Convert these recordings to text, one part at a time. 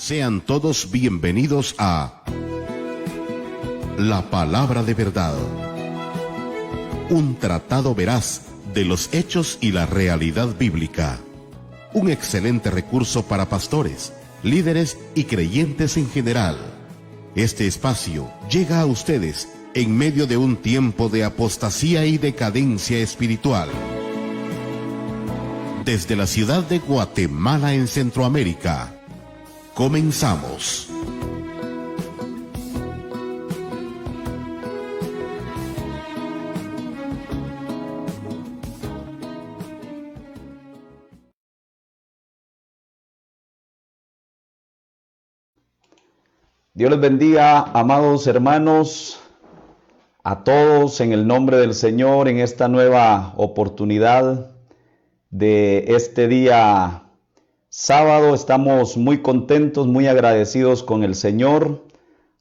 Sean todos bienvenidos a La Palabra de Verdad, un tratado veraz de los hechos y la realidad bíblica. Un excelente recurso para pastores, líderes y creyentes en general. Este espacio llega a ustedes en medio de un tiempo de apostasía y decadencia espiritual. Desde la ciudad de Guatemala, en Centroamérica, comenzamos. Dios les bendiga, amados hermanos, a todos en el nombre del Señor en esta nueva oportunidad de este día sábado. Estamos muy contentos, muy agradecidos con el Señor.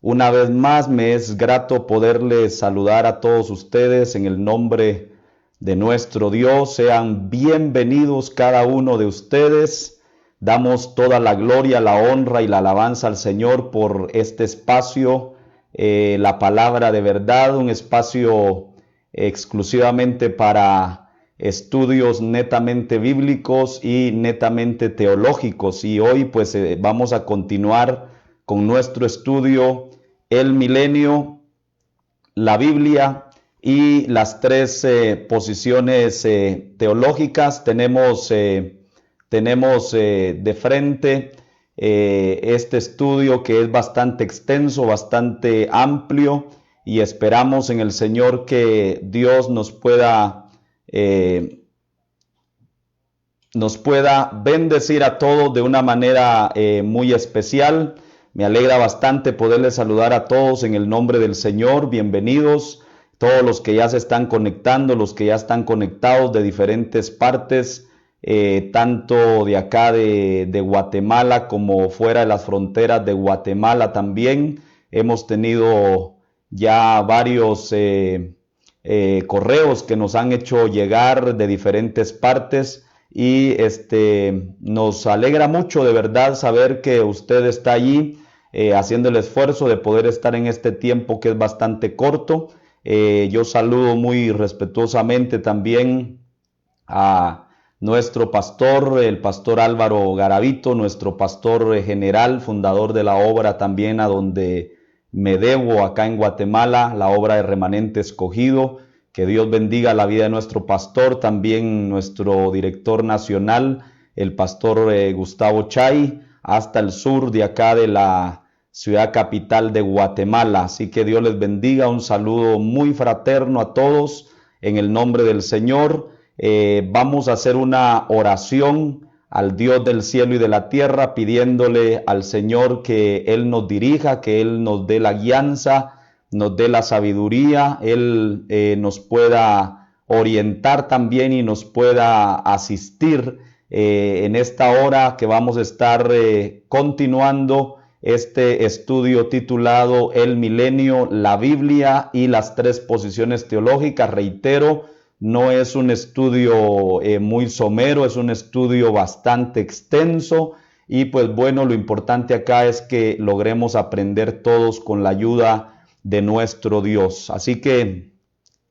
Una vez más me es grato poderles saludar a todos ustedes en el nombre de nuestro Dios. Sean bienvenidos cada uno de ustedes. Damos toda la gloria, la honra y la alabanza al Señor por este espacio, la palabra de verdad, un espacio exclusivamente para estudios netamente bíblicos y netamente teológicos. Y hoy pues vamos a continuar con nuestro estudio, el milenio, la Biblia y las tres posiciones teológicas. Tenemos de frente este estudio que es bastante extenso, bastante amplio, y esperamos en el Señor que Dios nos pueda bendecir a todos de una manera muy especial. Me alegra bastante poderles saludar a todos en el nombre del Señor. Bienvenidos todos los que ya se están conectando, los que ya están conectados de diferentes partes, tanto de acá de Guatemala como fuera de las fronteras de Guatemala también. Hemos tenido ya varios correos que nos han hecho llegar de diferentes partes, y nos alegra mucho de verdad saber que usted está allí haciendo el esfuerzo de poder estar en este tiempo que es bastante corto. Yo saludo muy respetuosamente también a nuestro pastor, el pastor Álvaro Garavito, nuestro pastor general, fundador de la obra también a donde me debo acá en Guatemala, la obra de Remanente Escogido. Que Dios bendiga la vida de nuestro pastor, también nuestro director nacional, el pastor Gustavo Chay, hasta el sur de acá de la ciudad capital de Guatemala. Así que Dios les bendiga, un saludo muy fraterno a todos en el nombre del Señor. Vamos a hacer una oración al Dios del cielo y de la tierra, pidiéndole al Señor que Él nos dirija, que Él nos dé la guianza, nos dé la sabiduría, Él nos pueda orientar también y nos pueda asistir en esta hora que vamos a estar continuando este estudio titulado El Milenio, la Biblia y las tres posiciones teológicas. Reitero, no es un estudio muy somero, es un estudio bastante extenso, y pues bueno, lo importante acá es que logremos aprender todos con la ayuda de nuestro Dios. Así que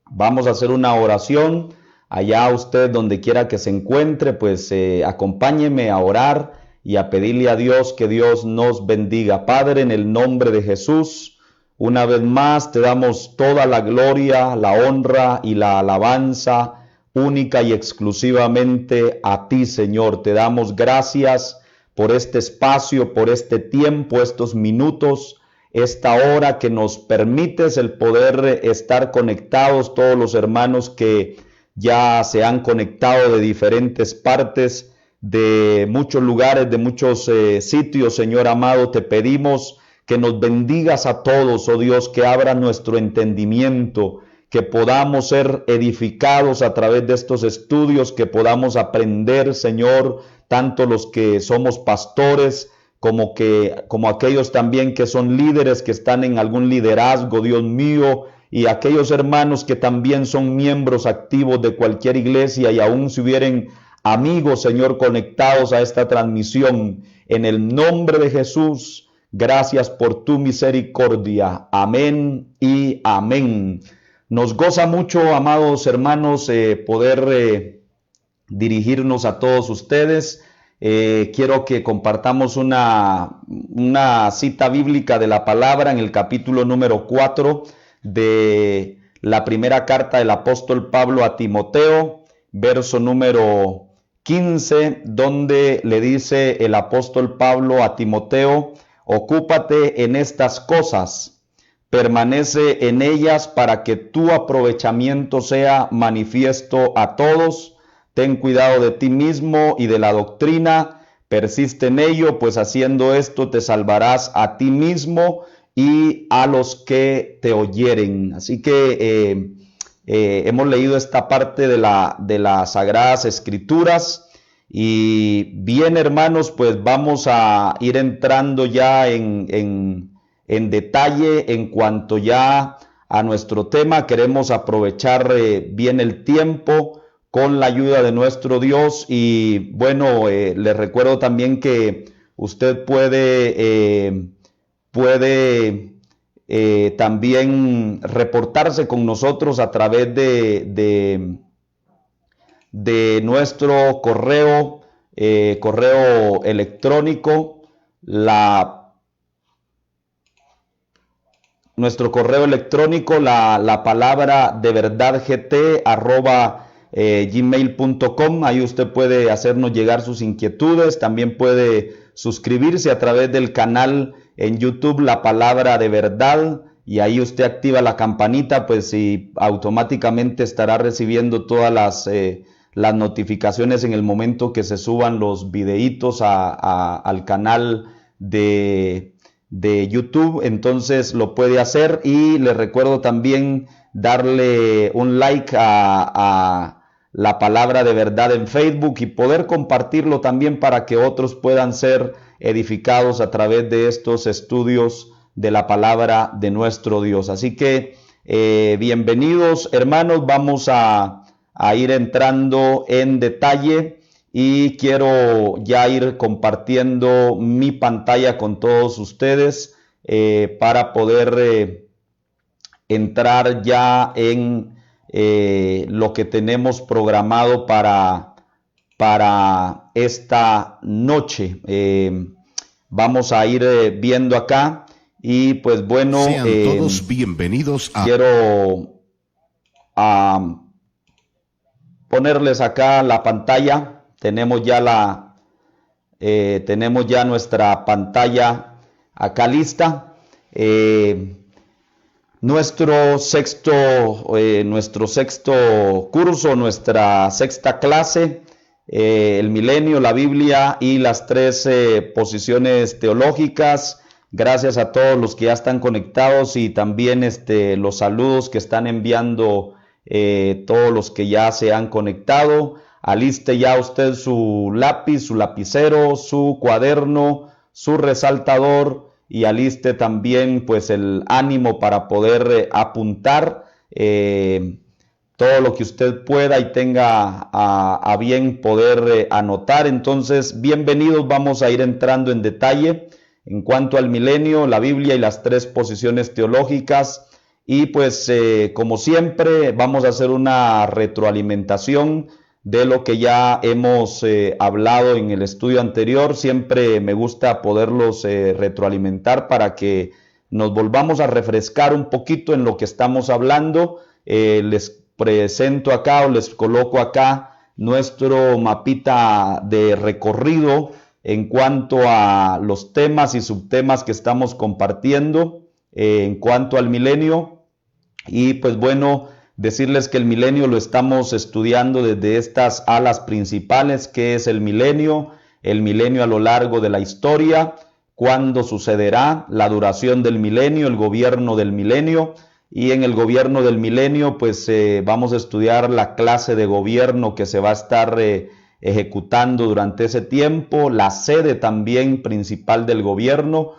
vamos a hacer una oración. Allá usted donde quiera que se encuentre, pues acompáñeme a orar y a pedirle a Dios que Dios nos bendiga. Padre, en el nombre de Jesús, una vez más te damos toda la gloria, la honra y la alabanza única y exclusivamente a ti, Señor. Te damos gracias por este espacio, por este tiempo, estos minutos, esta hora que nos permites el poder estar conectados, todos los hermanos que ya se han conectado de diferentes partes, de muchos lugares, de muchos sitios. Señor amado, te pedimos que nos bendigas a todos, oh Dios, que abra nuestro entendimiento, que podamos ser edificados a través de estos estudios, que podamos aprender, Señor, tanto los que somos pastores como aquellos también que son líderes, que están en algún liderazgo, Dios mío, y aquellos hermanos que también son miembros activos de cualquier iglesia y aún si hubieren amigos, Señor, conectados a esta transmisión. En el nombre de Jesús, gracias por tu misericordia. Amén y amén. Nos goza mucho, amados hermanos, poder dirigirnos a todos ustedes. Quiero que compartamos una cita bíblica de la palabra en el capítulo número 4 de la primera carta del apóstol Pablo a Timoteo, verso número 15, donde le dice el apóstol Pablo a Timoteo: ocúpate en estas cosas, permanece en ellas para que tu aprovechamiento sea manifiesto a todos. Ten cuidado de ti mismo y de la doctrina, persiste en ello, pues haciendo esto te salvarás a ti mismo y a los que te oyeren. Así que hemos leído esta parte de las Sagradas Escrituras. Y bien, hermanos, pues vamos a ir entrando ya en detalle en cuanto ya a nuestro tema. Queremos aprovechar bien el tiempo con la ayuda de nuestro Dios. Y bueno, les recuerdo también que usted puede también reportarse con nosotros a través de nuestro correo electrónico. Nuestro correo electrónico, la palabra de verdad gt @gmail.com. Ahí usted puede hacernos llegar sus inquietudes. También puede suscribirse a través del canal en YouTube, La Palabra de Verdad, y ahí usted activa la campanita, pues, y automáticamente estará recibiendo todas las notificaciones en el momento que se suban los videitos al canal de YouTube. Entonces lo puede hacer, y le recuerdo también darle un like a La Palabra de Verdad en Facebook y poder compartirlo también para que otros puedan ser edificados a través de estos estudios de la palabra de nuestro Dios. Así que bienvenidos, hermanos. Vamos a ir entrando en detalle, y quiero ya ir compartiendo mi pantalla con todos ustedes para poder entrar ya en lo que tenemos programado para esta noche. Vamos a ir viendo acá, y pues bueno, sean todos bienvenidos a... Quiero ponerles acá la pantalla. Tenemos ya nuestra pantalla acá lista. Nuestro sexto curso, nuestra sexta clase, el milenio, la Biblia y las tres posiciones teológicas. Gracias a todos los que ya están conectados, y también los saludos que están enviando todos los que ya se han conectado. Aliste ya usted su lápiz, su lapicero, su cuaderno, su resaltador, y aliste también pues el ánimo para poder apuntar todo lo que usted pueda y tenga a bien poder anotar. Entonces, bienvenidos. Vamos a ir entrando en detalle en cuanto al milenio, la Biblia y las tres posiciones teológicas. Y pues como siempre vamos a hacer una retroalimentación de lo que ya hemos hablado en el estudio anterior. Siempre me gusta poderlos retroalimentar para que nos volvamos a refrescar un poquito en lo que estamos hablando. Les presento acá, o les coloco acá, nuestro mapita de recorrido en cuanto a los temas y subtemas que estamos compartiendo en cuanto al milenio. Y pues bueno, decirles que el milenio lo estamos estudiando desde estas alas principales. ¿Qué es el milenio? El milenio a lo largo de la historia, cuándo sucederá, la duración del milenio, el gobierno del milenio. Y en el gobierno del milenio pues vamos a estudiar la clase de gobierno que se va a estar ejecutando durante ese tiempo, la sede también principal del gobierno,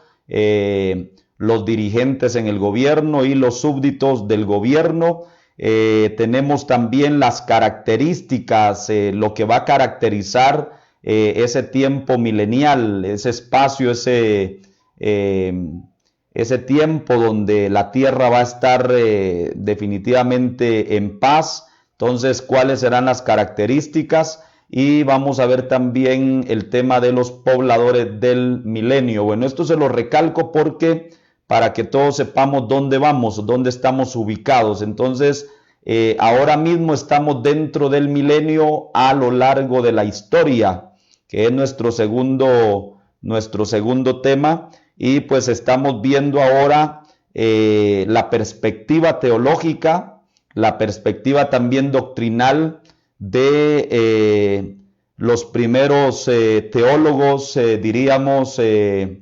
los dirigentes en el gobierno y los súbditos del gobierno. Tenemos también las características, lo que va a caracterizar ese tiempo milenial, ese espacio, ese tiempo donde la tierra va a estar definitivamente en paz. Entonces, ¿cuáles serán las características? Y vamos a ver también el tema de los pobladores del milenio. Bueno, esto se lo recalco porque para que todos sepamos dónde vamos, dónde estamos ubicados. Entonces, ahora mismo estamos dentro del milenio a lo largo de la historia, que es nuestro segundo tema. Y pues estamos viendo ahora la perspectiva teológica, la perspectiva también doctrinal de los primeros teólogos, diríamos, de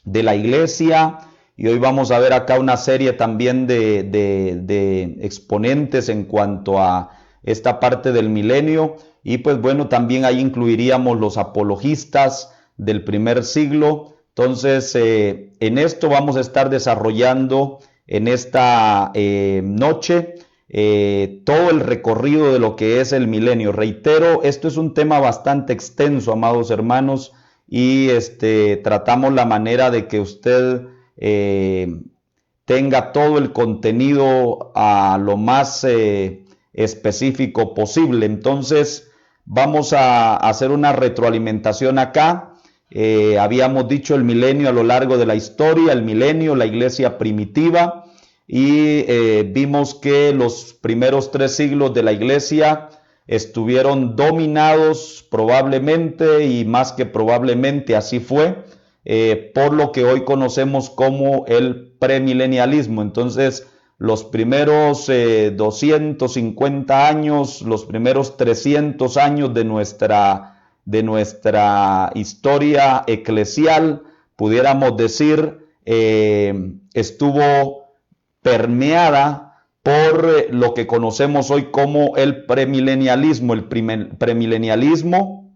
la iglesia. Y hoy vamos a ver acá una serie también de exponentes en cuanto a esta parte del milenio. Y pues bueno, también ahí incluiríamos los apologistas del primer siglo. Entonces, en esto vamos a estar desarrollando en esta noche todo el recorrido de lo que es el milenio. Reitero, esto es un tema bastante extenso, amados hermanos, y tratamos la manera de que usted tenga todo el contenido a lo más específico posible. Entonces, vamos a hacer una retroalimentación acá. Habíamos dicho el milenio a lo largo de la historia, el milenio, la iglesia primitiva, y vimos que los primeros 3 siglos de la iglesia estuvieron dominados probablemente, y más que probablemente así fue, por lo que hoy conocemos como el premilenialismo. Entonces, los primeros 250 años, los primeros 300 años de nuestra historia eclesial, pudiéramos decir, estuvo permeada por lo que conocemos hoy como el premilenialismo. El premilenialismo,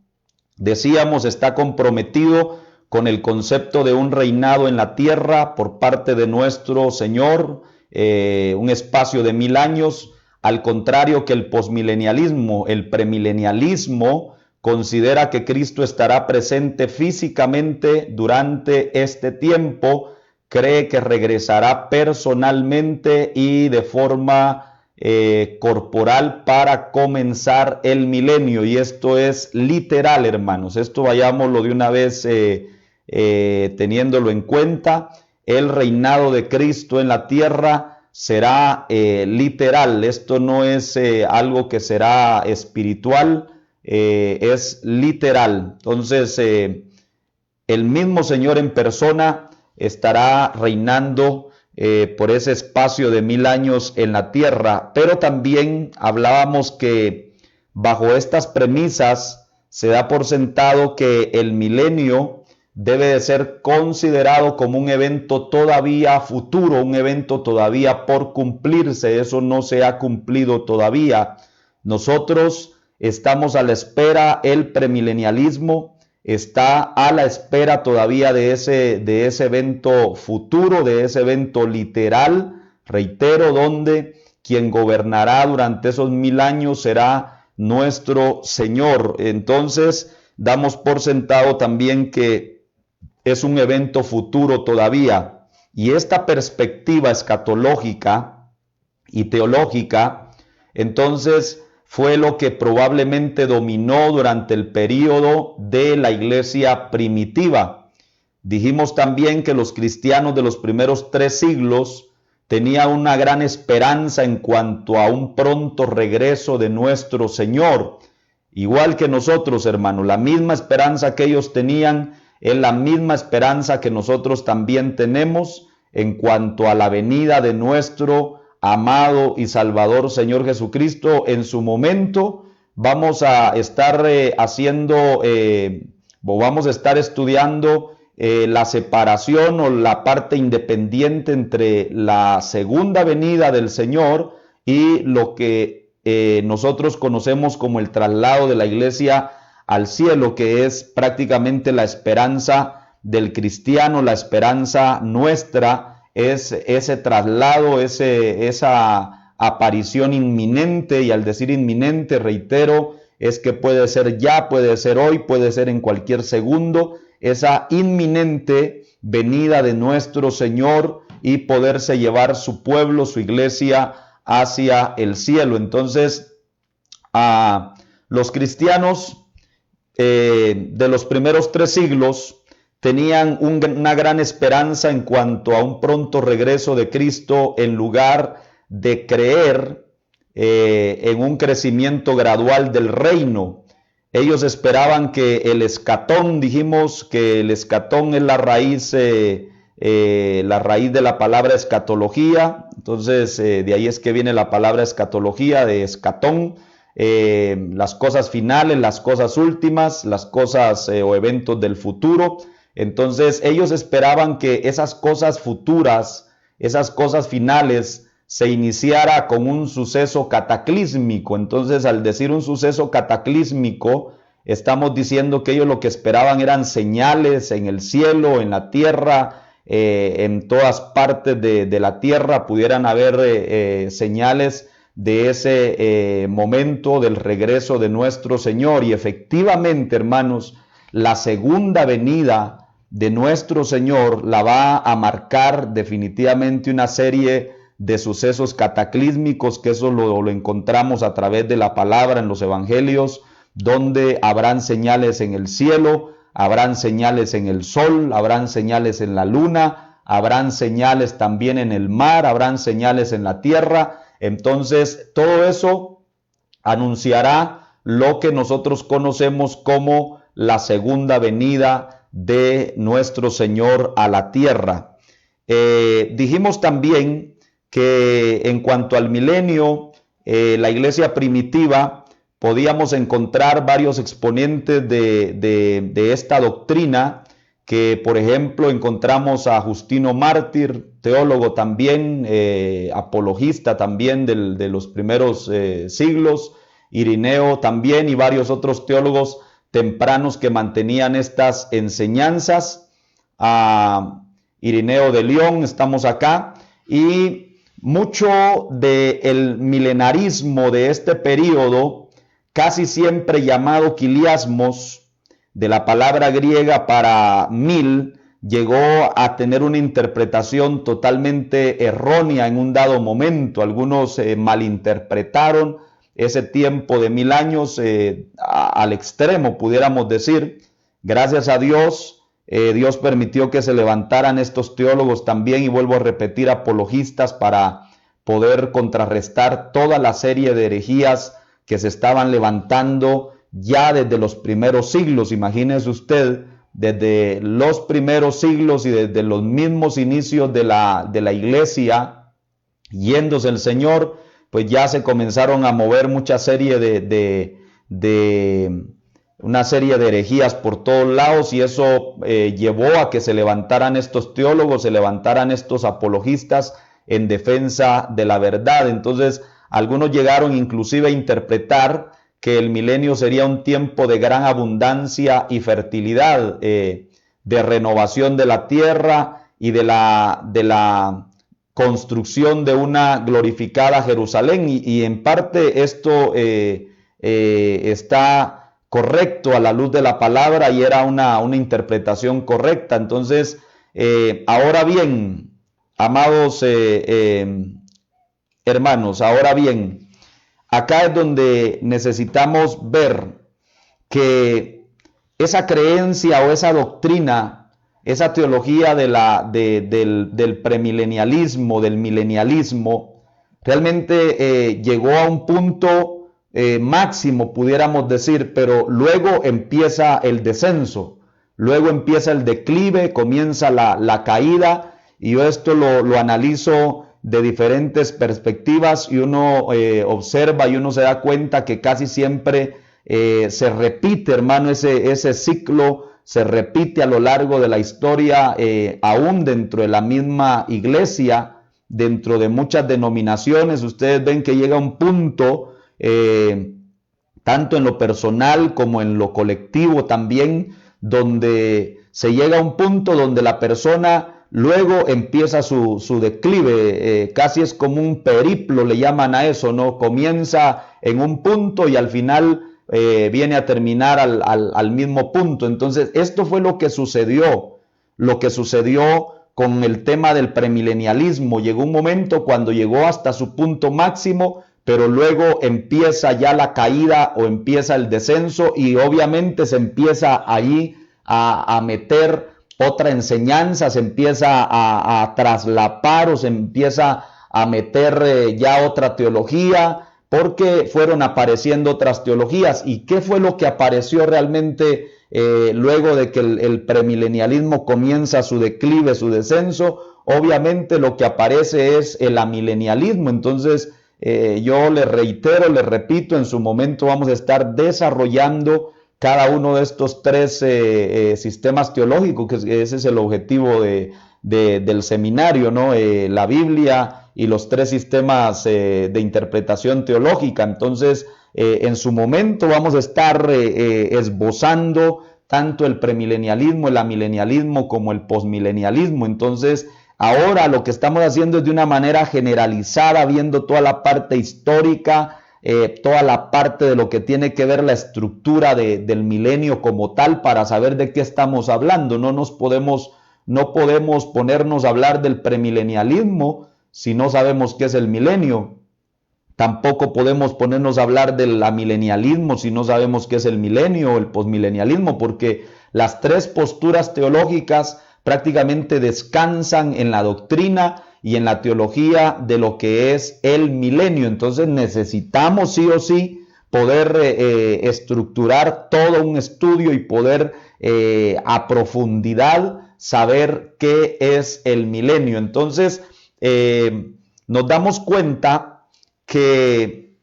decíamos, está comprometido con el concepto de un reinado en la tierra por parte de nuestro Señor, un espacio de 1000 años, al contrario que el posmilenialismo. El premilenialismo considera que Cristo estará presente físicamente durante este tiempo, cree que regresará personalmente y de forma corporal para comenzar el milenio. Y esto es literal, hermanos. Esto vayámoslo de una vez teniéndolo en cuenta. El reinado de Cristo en la tierra será literal. Esto no es algo que será espiritual, es literal. Entonces, el mismo Señor en persona estará reinando por ese espacio de 1000 años en la tierra. Pero también hablábamos que bajo estas premisas se da por sentado que el milenio debe de ser considerado como un evento todavía futuro, un evento todavía por cumplirse. Eso no se ha cumplido todavía. Nosotros estamos a la espera, el premilenialismo está a la espera todavía de ese evento futuro, de ese evento literal, reitero, donde quien gobernará durante esos 1000 años será nuestro Señor. Entonces, damos por sentado también que es un evento futuro todavía. Y esta perspectiva escatológica y teológica, entonces, fue lo que probablemente dominó durante el período de la iglesia primitiva. Dijimos también que los cristianos de los primeros 3 siglos tenían una gran esperanza en cuanto a un pronto regreso de nuestro Señor. Igual que nosotros, hermanos, la misma esperanza que ellos tenían es la misma esperanza que nosotros también tenemos en cuanto a la venida de nuestro amado y Salvador Señor Jesucristo. En su momento vamos a estar vamos a estar estudiando la separación o la parte independiente entre la segunda venida del Señor y lo que nosotros conocemos como el traslado de la iglesia al cielo, que es prácticamente la esperanza del cristiano, la esperanza nuestra. Es ese traslado, esa aparición inminente, y al decir inminente, reitero, es que puede ser ya, puede ser hoy, puede ser en cualquier segundo, esa inminente venida de nuestro Señor y poderse llevar su pueblo, su iglesia, hacia el cielo. Entonces, los cristianos de los primeros 3 siglos tenían una gran esperanza en cuanto a un pronto regreso de Cristo, en lugar de creer en un crecimiento gradual del reino. Ellos esperaban que el escatón, dijimos que el escatón es la raíz de la palabra escatología. Entonces de ahí es que viene la palabra escatología, de escatón, las cosas finales, las cosas últimas, las cosas o eventos del futuro. Entonces ellos esperaban que esas cosas futuras, esas cosas finales, se iniciara con un suceso cataclísmico. Entonces, al decir un suceso cataclísmico, estamos diciendo que ellos lo que esperaban eran señales en el cielo, en la tierra, en todas partes de la tierra pudieran haber señales de ese momento del regreso de nuestro Señor. Y efectivamente, hermanos, la segunda venida de nuestro Señor la va a marcar definitivamente una serie de sucesos cataclísmicos, que eso lo encontramos a través de la palabra en los evangelios, donde habrán señales en el cielo, habrán señales en el sol, habrán señales en la luna, habrán señales también en el mar, habrán señales en la tierra. Entonces, todo eso anunciará lo que nosotros conocemos como la segunda venida de nuestro Señor a la tierra. Dijimos también que en cuanto al milenio, la iglesia primitiva, podíamos encontrar varios exponentes de esta doctrina, que por ejemplo encontramos a Justino Mártir, teólogo también, apologista también de los primeros siglos, Irineo también, y varios otros teólogos tempranos que mantenían estas enseñanzas. Irineo de León, estamos acá, y mucho del milenarismo de este periodo, casi siempre llamado quiliasmos, de la palabra griega para 1000, llegó a tener una interpretación totalmente errónea en un dado momento. Algunos malinterpretaron ese tiempo de 1000 años al extremo, pudiéramos decir. Gracias a Dios, Dios permitió que se levantaran estos teólogos también, y vuelvo a repetir, apologistas, para poder contrarrestar toda la serie de herejías que se estaban levantando ya desde los primeros siglos. Imagínese usted, desde los primeros siglos y desde los mismos inicios de la iglesia, yéndose el Señor, pues ya se comenzaron a mover mucha serie una serie de herejías por todos lados, y eso llevó a que se levantaran estos teólogos, se levantaran estos apologistas en defensa de la verdad. Entonces, algunos llegaron inclusive a interpretar que el milenio sería un tiempo de gran abundancia y fertilidad, de renovación de la tierra y de la construcción de una glorificada Jerusalén, y en parte esto está correcto a la luz de la palabra, y era una interpretación correcta. Entonces, ahora bien, amados hermanos, ahora bien, acá es donde necesitamos ver que esa creencia o esa doctrina, esa teología del premilenialismo, del milenialismo, realmente llegó a un punto máximo, pudiéramos decir, pero luego empieza el descenso, luego empieza el declive, comienza la caída, y yo esto lo analizo de diferentes perspectivas, y uno observa y uno se da cuenta que casi siempre se repite, hermano, ese ciclo se repite a lo largo de la historia, aún dentro de la misma iglesia, dentro de muchas denominaciones. Ustedes ven que llega un punto, tanto en lo personal como en lo colectivo también, donde se llega a un punto donde la persona luego empieza su declive, casi es como un periplo, le llaman a eso, ¿no? Comienza en un punto y al final viene a terminar al mismo punto. Entonces, esto fue lo que sucedió con el tema del premilenialismo. Llegó un momento cuando llegó hasta su punto máximo, pero luego empieza ya la caída o empieza el descenso, y obviamente se empieza ahí a meter otra enseñanza, se empieza a traslapar o se empieza a meter ya otra teología, porque fueron apareciendo otras teologías. ¿Y qué fue lo que apareció realmente luego de que el premilenialismo comienza su declive, su descenso? Obviamente lo que aparece es el amilenialismo. Entonces yo le reitero, le repito, en su momento vamos a estar desarrollando cada uno de estos tres sistemas teológicos, que ese es el objetivo del seminario, ¿no? La Biblia y los tres sistemas de interpretación teológica. Entonces, en su momento vamos a estar esbozando tanto el premilenialismo, el amilenialismo como el posmilenialismo. Entonces, ahora lo que estamos haciendo es de una manera generalizada, viendo toda la parte histórica, toda la parte de lo que tiene que ver la estructura del milenio como tal, para saber de qué estamos hablando. No podemos ponernos a hablar del premilenialismo si no sabemos qué es el milenio. Tampoco podemos ponernos a hablar del amilenialismo si no sabemos qué es el milenio o el posmilenialismo, porque las tres posturas teológicas prácticamente descansan en la doctrina y en la teología de lo que es el milenio. Entonces necesitamos sí o sí poder estructurar todo un estudio y poder a profundidad saber qué es el milenio. Entonces nos damos cuenta que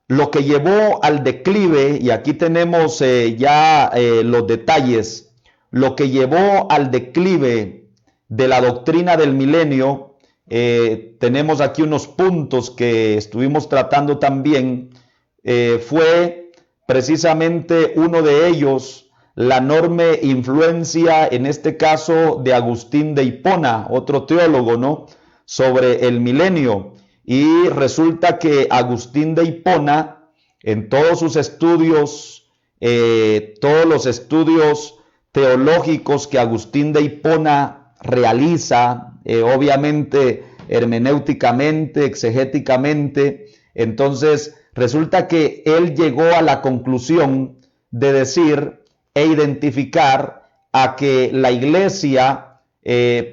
lo que llevó al declive, y aquí tenemos ya los detalles, lo que llevó al declive de la doctrina del milenio, tenemos aquí unos puntos que estuvimos tratando también, fue precisamente uno de ellos, la enorme influencia, en este caso, de Agustín de Hipona, otro teólogo, ¿no?, sobre el milenio. Y resulta que Agustín de Hipona, en todos sus estudios, todos los estudios teológicos que Agustín de Hipona realiza, obviamente hermenéuticamente, exegéticamente, entonces resulta que él llegó a la conclusión de decir e identificar a que la iglesia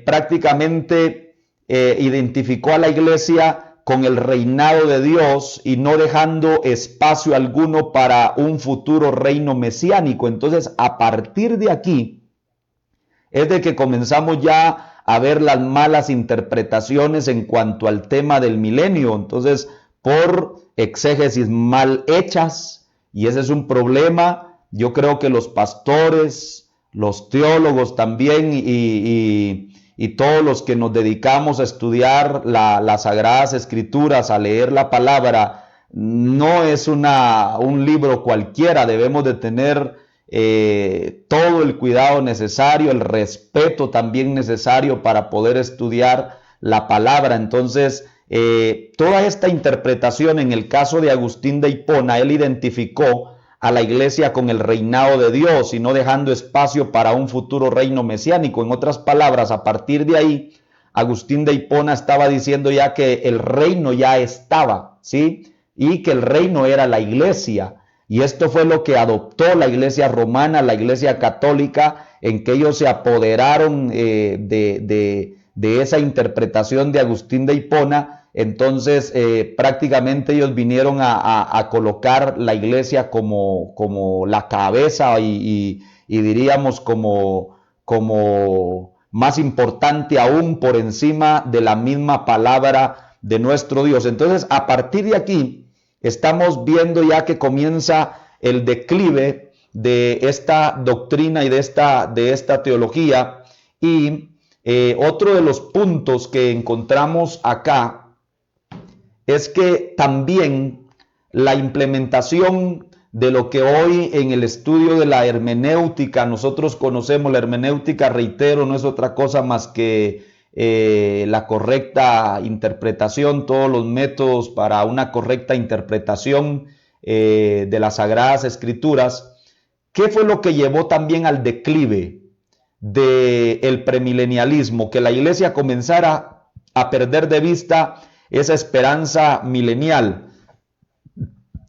prácticamente identificó a la iglesia con el reinado de Dios y no dejando espacio alguno para un futuro reino mesiánico. Entonces, a partir de aquí es de que comenzamos ya a ver las malas interpretaciones en cuanto al tema del milenio. Entonces, por exégesis mal hechas, y ese es un problema. Yo creo que los pastores, los teólogos también y todos los que nos dedicamos a estudiar las Sagradas Escrituras, a leer la palabra, no es un libro cualquiera. Debemos de tener todo el cuidado necesario, el respeto también necesario para poder estudiar la palabra. Entonces, toda esta interpretación, en el caso de Agustín de Hipona, él identificó a la iglesia con el reinado de Dios y no dejando espacio para un futuro reino mesiánico. En otras palabras, a partir de ahí, Agustín de Hipona estaba diciendo ya que el reino ya estaba, ¿sí? Y que el reino era la iglesia. Y esto fue lo que adoptó la iglesia romana, la iglesia católica, en que ellos se apoderaron de esa interpretación de Agustín de Hipona. Entonces prácticamente ellos vinieron a colocar la iglesia como la cabeza y diríamos como más importante aún por encima de la misma palabra de nuestro Dios. Entonces, a partir de aquí estamos viendo ya que comienza el declive de esta doctrina y de esta teología. Y otro de los puntos que encontramos acá es que también la implementación de lo que hoy en el estudio de la hermenéutica nosotros conocemos. La hermenéutica, reitero, no es otra cosa más que la correcta interpretación, todos los métodos para una correcta interpretación de las Sagradas Escrituras. ¿Qué fue lo que llevó también al declive del premilenialismo? Que la iglesia comenzara a perder de vista esa esperanza milenial.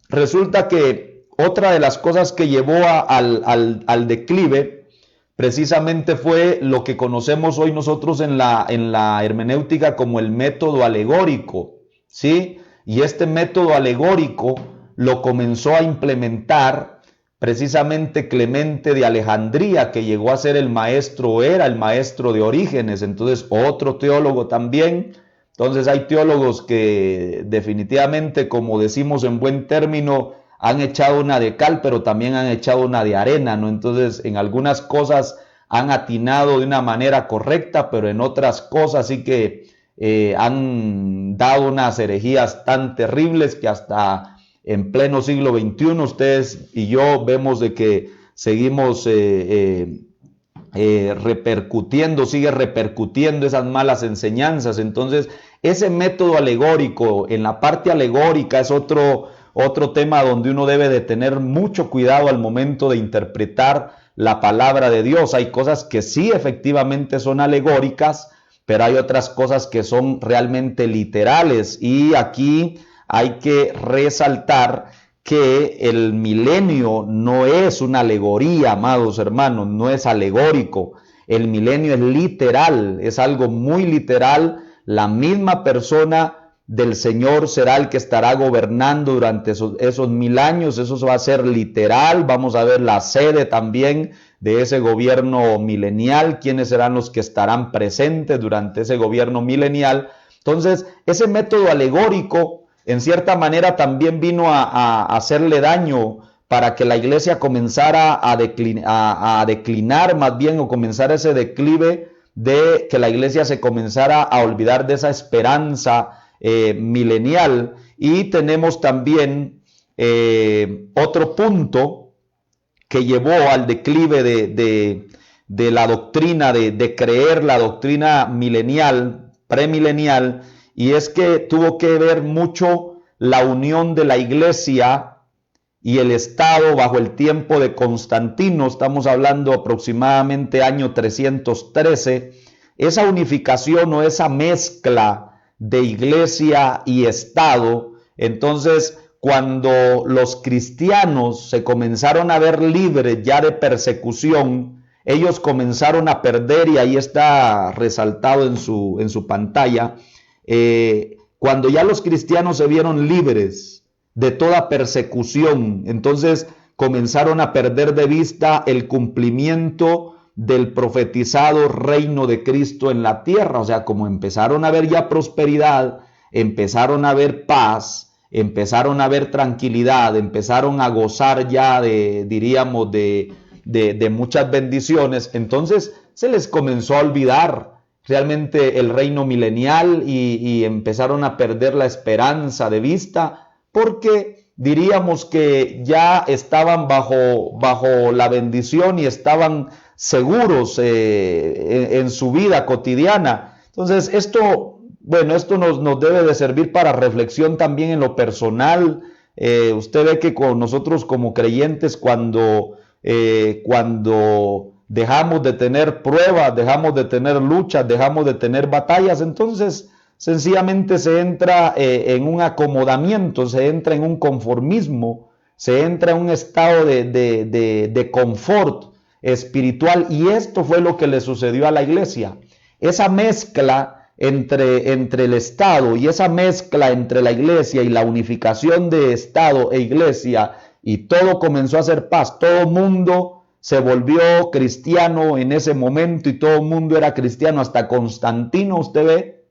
Resulta que otra de las cosas que llevó al declive precisamente fue lo que conocemos hoy nosotros en la hermenéutica como el método alegórico, ¿sí? Y este método alegórico lo comenzó a implementar precisamente Clemente de Alejandría, que llegó a ser el maestro, era el maestro de Orígenes, entonces otro teólogo también. Entonces hay teólogos que definitivamente, como decimos en buen término, han echado una de cal, pero también han echado una de arena, ¿no? Entonces en algunas cosas han atinado de una manera correcta, pero en otras cosas sí que han dado unas herejías tan terribles que hasta en pleno siglo XXI ustedes y yo vemos de que seguimos sigue repercutiendo esas malas enseñanzas. Entonces ese método alegórico, en la parte alegórica, es otro tema donde uno debe de tener mucho cuidado al momento de interpretar la palabra de Dios. Hay cosas que sí efectivamente son alegóricas, pero hay otras cosas que son realmente literales, y aquí hay que resaltar que el milenio no es una alegoría, amados hermanos, no es alegórico. El milenio es literal, es algo muy literal. La misma persona del Señor será el que estará gobernando durante esos 1000 años. Eso va a ser literal. Vamos a ver la sede también de ese gobierno milenial, quiénes serán los que estarán presentes durante ese gobierno milenial. Entonces, ese método alegórico en cierta manera también vino a hacerle daño para que la iglesia comenzara a declinar más bien, o comenzar ese declive de que la iglesia se comenzara a olvidar de esa esperanza milenial. Y tenemos también otro punto que llevó al declive de la doctrina, de creer la doctrina milenial, premilenial, y es que tuvo que ver mucho la unión de la iglesia y el Estado bajo el tiempo de Constantino. Estamos hablando aproximadamente año 313. Esa unificación o esa mezcla de iglesia y Estado. Entonces, cuando los cristianos se comenzaron a ver libres ya de persecución, ellos comenzaron a perder, y ahí está resaltado en su pantalla, cuando ya los cristianos se vieron libres de toda persecución, entonces comenzaron a perder de vista el cumplimiento del profetizado reino de Cristo en la tierra. O sea, como empezaron a ver ya prosperidad, empezaron a ver paz, empezaron a ver tranquilidad, empezaron a gozar ya diríamos, de muchas bendiciones, entonces se les comenzó a olvidar realmente el reino milenial y empezaron a perder la esperanza de vista, porque diríamos que ya estaban bajo la bendición y estaban seguros en su vida cotidiana. Entonces esto nos debe de servir para reflexión también en lo personal. Usted ve que con nosotros como creyentes, cuando dejamos de tener pruebas, dejamos de tener luchas, dejamos de tener batallas, entonces sencillamente se entra en un acomodamiento, se entra en un conformismo, se entra en un estado de confort espiritual, y esto fue lo que le sucedió a la iglesia. Esa mezcla entre el Estado y esa mezcla entre la iglesia y la unificación de Estado e iglesia, y todo comenzó a ser paz. Todo el mundo se volvió cristiano en ese momento, y todo el mundo era cristiano. Hasta Constantino, usted ve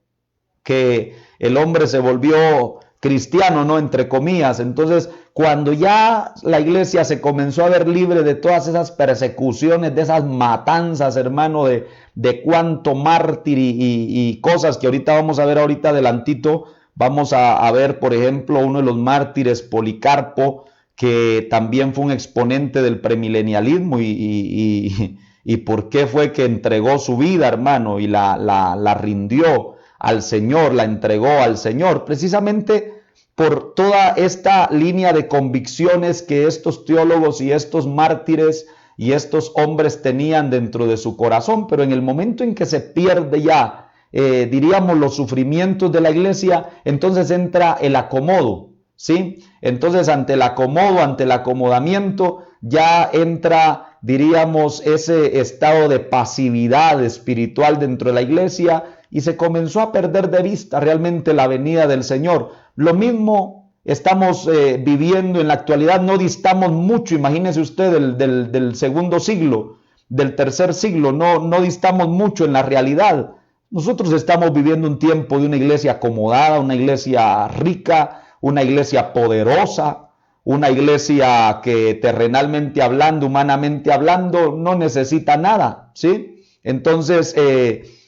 que el hombre se volvió cristiano, ¿no? Entre comillas. Entonces, cuando ya la iglesia se comenzó a ver libre de todas esas persecuciones, de esas matanzas, hermano, de cuánto mártir y cosas que ahorita vamos a ver adelantito, vamos a ver, por ejemplo, uno de los mártires, Policarpo, que también fue un exponente del premilenialismo y por qué fue que entregó su vida, hermano, y la rindió al Señor, la entregó al Señor, precisamente por toda esta línea de convicciones que estos teólogos y estos mártires y estos hombres tenían dentro de su corazón. Pero en el momento en que se pierde ya, diríamos, los sufrimientos de la iglesia, entonces entra el acomodo, ¿sí? Entonces ante el acomodo, ante el acomodamiento, ya entra, diríamos, ese estado de pasividad espiritual dentro de la iglesia y se comenzó a perder de vista realmente la venida del Señor. Lo mismo estamos viviendo en la actualidad, no distamos mucho, imagínese usted, del segundo siglo, del tercer siglo, no distamos mucho en la realidad. Nosotros estamos viviendo un tiempo de una iglesia acomodada, una iglesia rica, una iglesia poderosa, una iglesia que terrenalmente hablando, humanamente hablando, no necesita nada, ¿sí? Entonces,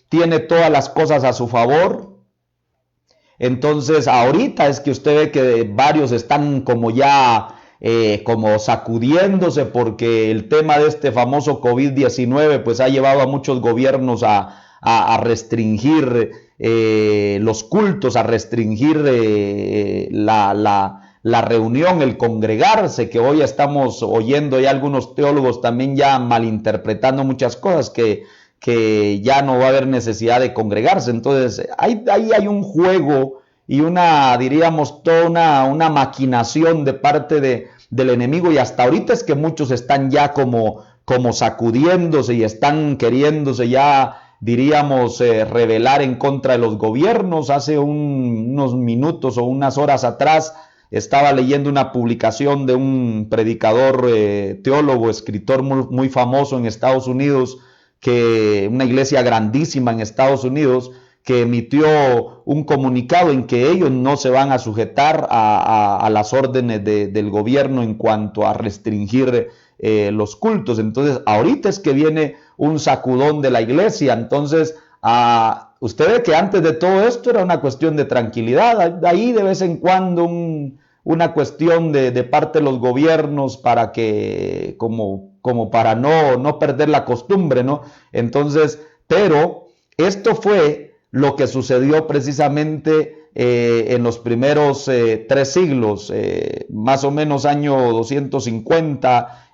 tiene todas las cosas a su favor. Entonces, ahorita es que usted ve que varios están como ya, como sacudiéndose, porque el tema de este famoso COVID-19, pues ha llevado a muchos gobiernos a restringir los cultos, a restringir la reunión, el congregarse, que hoy estamos oyendo ya algunos teólogos también ya malinterpretando muchas cosas, que ya no va a haber necesidad de congregarse. Entonces, ahí hay un juego y diríamos, toda una maquinación de parte del enemigo, y hasta ahorita es que muchos están ya como sacudiéndose y están queriéndose ya, diríamos, rebelar en contra de los gobiernos. Hace unos minutos o unas horas atrás estaba leyendo una publicación de un predicador, teólogo, escritor muy famoso en Estados Unidos, una iglesia grandísima en Estados Unidos, que emitió un comunicado en que ellos no se van a sujetar a las órdenes del gobierno en cuanto a restringir los cultos. Entonces, ahorita es que viene un sacudón de la iglesia. Entonces, usted ve que antes de todo esto era una cuestión de tranquilidad, ahí de vez en cuando una cuestión de parte de los gobiernos para que, como para no perder la costumbre, ¿no? Entonces, pero esto fue lo que sucedió precisamente en los primeros 3 siglos, más o menos año 250,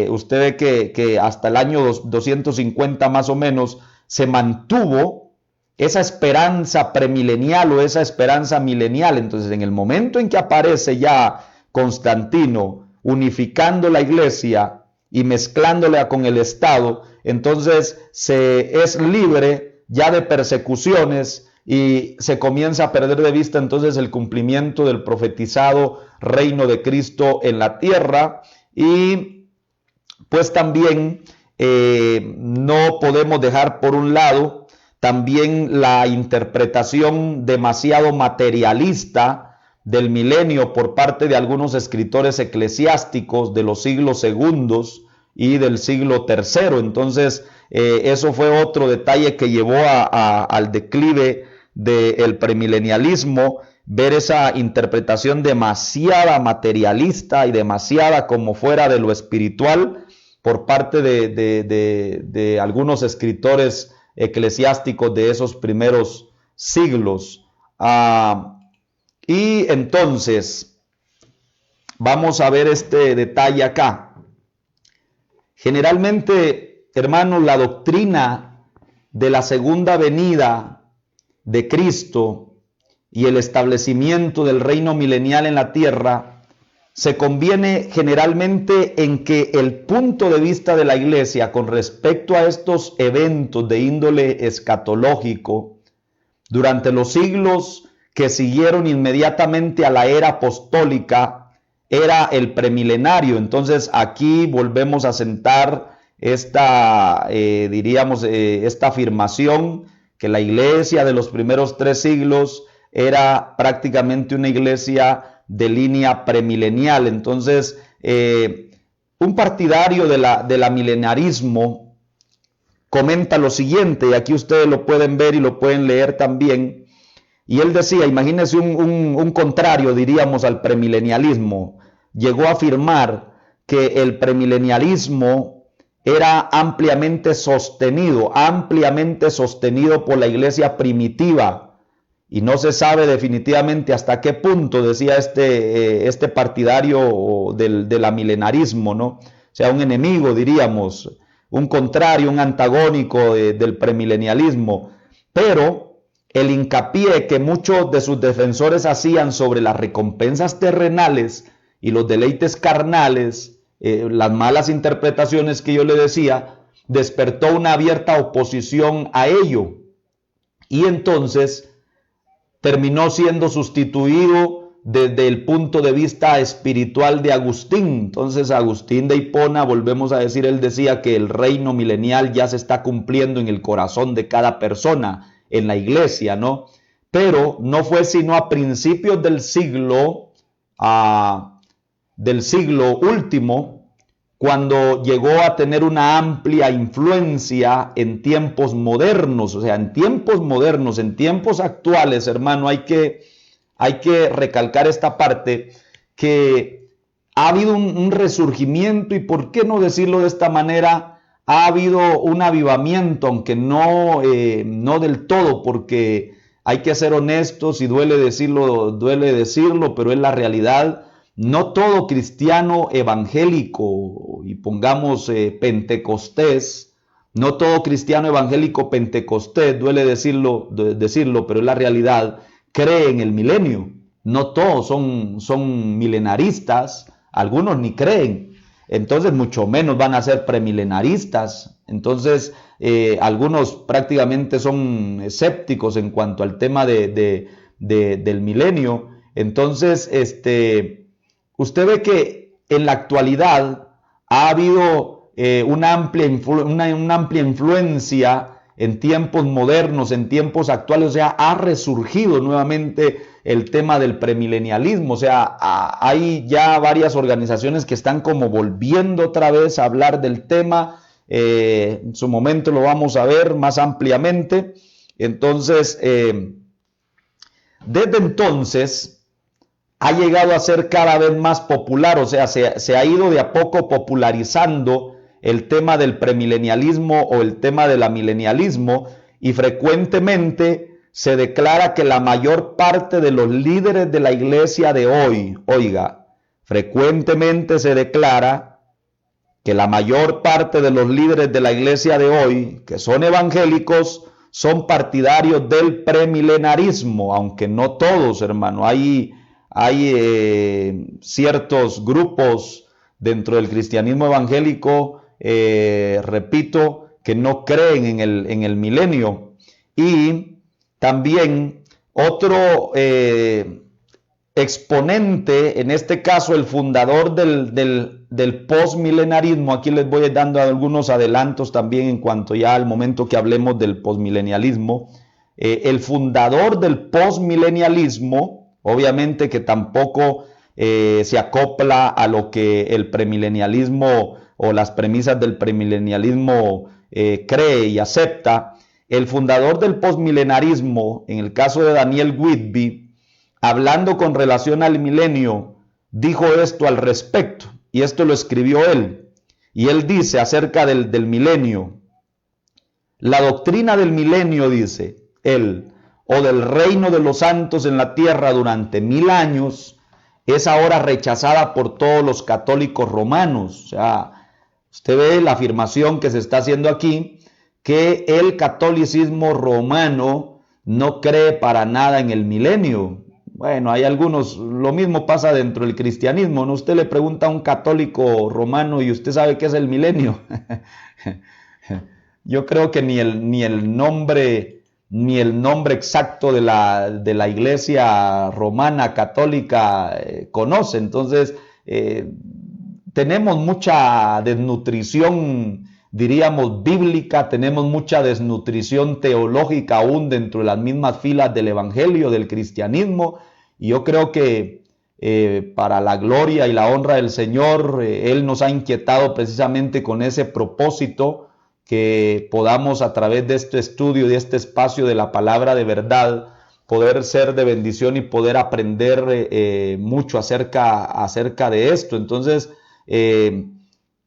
usted ve que hasta el año 250 más o menos se mantuvo esa esperanza premilenial o esa esperanza milenial. Entonces, en el momento en que aparece ya Constantino unificando la iglesia y mezclándola con el Estado, entonces se es libre ya de persecuciones y se comienza a perder de vista entonces el cumplimiento del profetizado reino de Cristo en la tierra. Y pues también no podemos dejar por un lado también la interpretación demasiado materialista del milenio por parte de algunos escritores eclesiásticos de los siglos segundos y del siglo tercero. Entonces, eso fue otro detalle que llevó al declive del premilenialismo, ver esa interpretación demasiada materialista y demasiada como fuera de lo espiritual por parte de algunos escritores eclesiásticos de esos primeros siglos. Y entonces, vamos a ver este detalle acá. Generalmente, hermanos, la doctrina de la segunda venida de Cristo y el establecimiento del reino milenial en la tierra se conviene generalmente en que el punto de vista de la iglesia con respecto a estos eventos de índole escatológico durante los siglos que siguieron inmediatamente a la era apostólica era el premilenario. Entonces aquí volvemos a sentar esta, esta afirmación que la iglesia de los primeros 3 siglos era prácticamente una iglesia de línea premilenial. Entonces, un partidario de la milenarismo comenta lo siguiente, y aquí ustedes lo pueden ver y lo pueden leer también. Y él decía, imagínense un contrario, diríamos, al premilenialismo. llegó a afirmar que el premilenialismo era ampliamente sostenido por la iglesia primitiva, y no se sabe definitivamente hasta qué punto, decía este partidario del amilenarismo, ¿no? O sea, un enemigo, diríamos, un contrario, un antagónico del premilenialismo. Pero el hincapié que muchos de sus defensores hacían sobre las recompensas terrenales y los deleites carnales, las malas interpretaciones que yo le decía, despertó una abierta oposición a ello. Y entonces terminó siendo sustituido desde el punto de vista espiritual de Agustín. Entonces Agustín de Hipona, volvemos a decir, él decía que el reino milenial ya se está cumpliendo en el corazón de cada persona, en la iglesia, ¿no? Pero no fue sino a principios del siglo último, cuando llegó a tener una amplia influencia en tiempos modernos. O sea, en tiempos modernos, en tiempos actuales, hermano, hay que recalcar esta parte, que ha habido un resurgimiento, y por qué no decirlo de esta manera, ha habido un avivamiento, aunque no del todo, porque hay que ser honestos y duele decirlo, pero es la realidad. No todo cristiano evangélico, y pongamos pentecostés, no todo cristiano evangélico pentecostés, duele decirlo, pero es la realidad, cree en el milenio. No todos son milenaristas, algunos ni creen, entonces mucho menos van a ser premilenaristas. Entonces algunos prácticamente son escépticos en cuanto al tema del milenio. Entonces usted ve que en la actualidad ha habido una amplia influencia en tiempos modernos, en tiempos actuales. O sea, ha resurgido nuevamente el tema del premilenialismo. O sea, hay ya varias organizaciones que están como volviendo otra vez a hablar del tema. En su momento lo vamos a ver más ampliamente. Entonces, desde entonces ha llegado a ser cada vez más popular. O sea, se ha ido de a poco popularizando el tema del premilenialismo o el tema del amilenialismo, y frecuentemente se declara que la mayor parte de los líderes de la iglesia de hoy, frecuentemente se declara que la mayor parte de los líderes de la iglesia de hoy, que son evangélicos, son partidarios del premilenarismo, aunque no todos, hermano. Hay ciertos grupos dentro del cristianismo evangélico, repito, que no creen en el milenio. Y también otro exponente, en este caso el fundador del postmilenarismo, aquí les voy dando algunos adelantos también en cuanto ya al momento que hablemos del postmilenialismo. El fundador del postmilenialismo, obviamente que tampoco se acopla a lo que el premilenialismo o las premisas del premilenialismo cree y acepta. El fundador del postmilenarismo, en el caso de Daniel Whitby, hablando con relación al milenio, dijo esto al respecto, y esto lo escribió él. Y él dice acerca del milenio: la doctrina del milenio, dice él, o del reino de los santos en la tierra durante 1000 años, es ahora rechazada por todos los católicos romanos. O sea, usted ve la afirmación que se está haciendo aquí, que el catolicismo romano no cree para nada en el milenio. Bueno, hay algunos, lo mismo pasa dentro del cristianismo, ¿no? Usted le pregunta a un católico romano y usted sabe qué es el milenio. Yo creo que ni el nombre exacto de la iglesia romana católica conoce. Entonces, tenemos mucha desnutrición, diríamos, bíblica, tenemos mucha desnutrición teológica aún dentro de las mismas filas del evangelio, del cristianismo, y yo creo que para la gloria y la honra del Señor, Él nos ha inquietado precisamente con ese propósito, que podamos a través de este estudio, de este espacio de la palabra de verdad, poder ser de bendición y poder aprender mucho acerca de esto. Entonces,